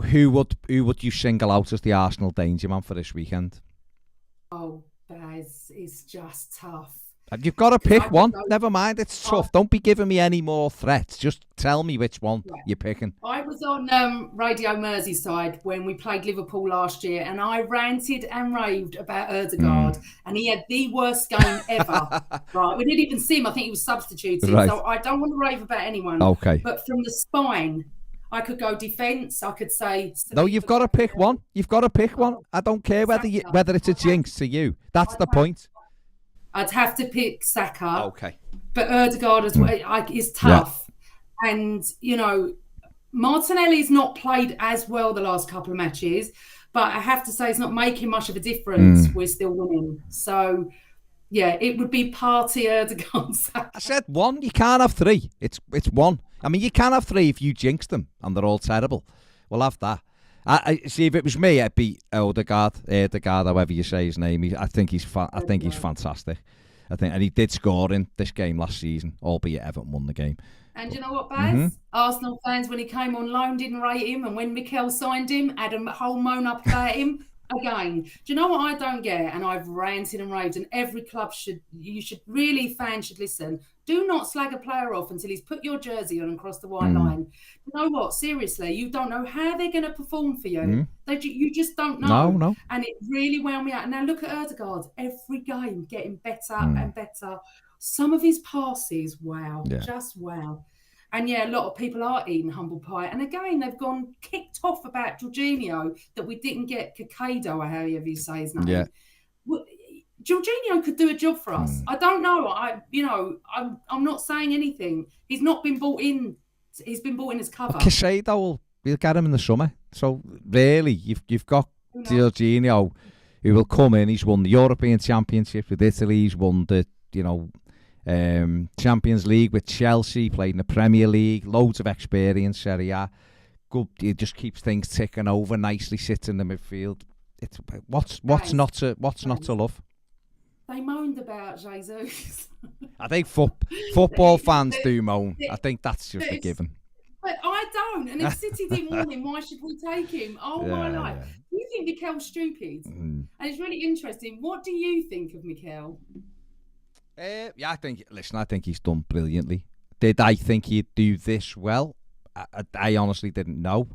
Who would you single out as the Arsenal danger man for this weekend? Oh, Baz, it's just tough. You've got to pick one. Never mind, it's tough. Don't be giving me any more threats. Just tell me which one you're picking. I was on Radio Merseyside when we played Liverpool last year, and I ranted and raved about Ødegaard, and he had the worst game ever. Right, we didn't even see him. I think he was substituted. Right. So I don't want to rave about anyone. Okay. But from the spine, I could go defence. I could say... No, you've got to pick one. You've got to pick one. I don't care whether it's a jinx to you. That's the point. I'd have to pick Saka. Okay. But Ødegaard as well is tough. Yeah. And, you know, Martinelli's not played as well the last couple of matches, but I have to say it's not making much of a difference. We're still winning. So, yeah, it would be Partey, Ødegaard, Saka. I said one. You can't have three. It's one. I mean, you can have three if you jinx them and they're all terrible. We'll have that. I see. If it was me, I'd be Ødegaard, however you say his name. I think he's fantastic. And he did score in this game last season, albeit Everton won the game. And you know what, Baz? Arsenal fans, when he came on loan, didn't rate him, and when Mikel signed him, had a whole moan up about him. Again, do you know what I don't get? And I've ranted and raved, and every club fans should listen. Do not slag a player off until he's put your jersey on and crossed the white line. You know what? Seriously, you don't know how they're going to perform for you. You just don't know. No. And it really wound me out. Now look at Ødegaard. Every game getting better and better. Some of his passes, wow, just wow. And yeah, a lot of people are eating humble pie. And again, they've gone kicked off about Jorginho that we didn't get Cicado, or however you say his name. Yeah. Jorginho could do a job for us. I don't know. I'm not saying anything. He's not been bought in. He's been bought in as cover. Cicado, we'll get him in the summer. So really, you've got Jorginho, who will come in. He's won the European Championship with Italy. He's won the Champions League with Chelsea. Played in the Premier League. Loads of experience. Serie A. Good. He just keeps things ticking over nicely. Sits in the midfield. It's what's not to love. They moaned about Jesus. I think football fans do moan. I think that's just a given. But I don't. And if City didn't want him, why should we take him? My life. Yeah. You think Mikel's stupid? And it's really interesting. What do you think of Mikel? I think he's done brilliantly. Did I think he'd do this well? I honestly didn't know.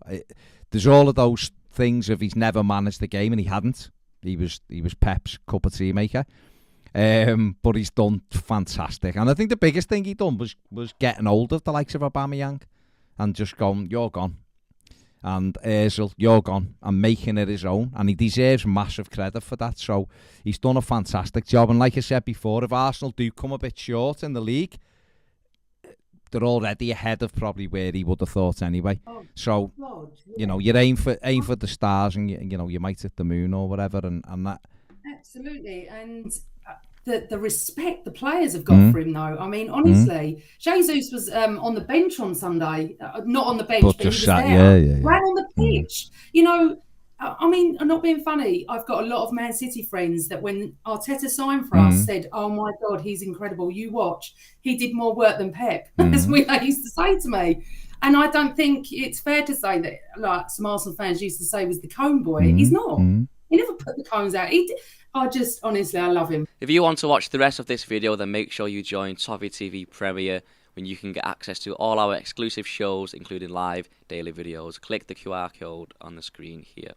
There's all of those things of he's never managed the game, and he hadn't. He was Pep's cup of tea maker. But he's done fantastic. And I think the biggest thing he done was getting hold of the likes of Aubameyang and just going, you're gone. And Ozil, you're gone. And making it his own. And he deserves massive credit for that. So he's done a fantastic job. And like I said before, if Arsenal do come a bit short in the league, they're already ahead of probably where he would have thought anyway. So, you aim for the stars, and you might hit the moon or whatever, and that. Absolutely. And the respect the players have got for him, though. I mean, honestly, Jesus was on the bench on Sunday. Not on the bench, but he was there. Ran on the pitch. I mean, I'm not being funny. I've got a lot of Man City friends that when Arteta signed for us said, oh my God, he's incredible. You watch. He did more work than Pep, as they used to say to me. And I don't think it's fair to say that, like some Arsenal fans used to say, was the cone boy. He's not. He never put the cones out. Honestly, I love him. If you want to watch the rest of this video, then make sure you join Toffee TV Premier, when you can get access to all our exclusive shows, including live daily videos. Click the QR code on the screen here.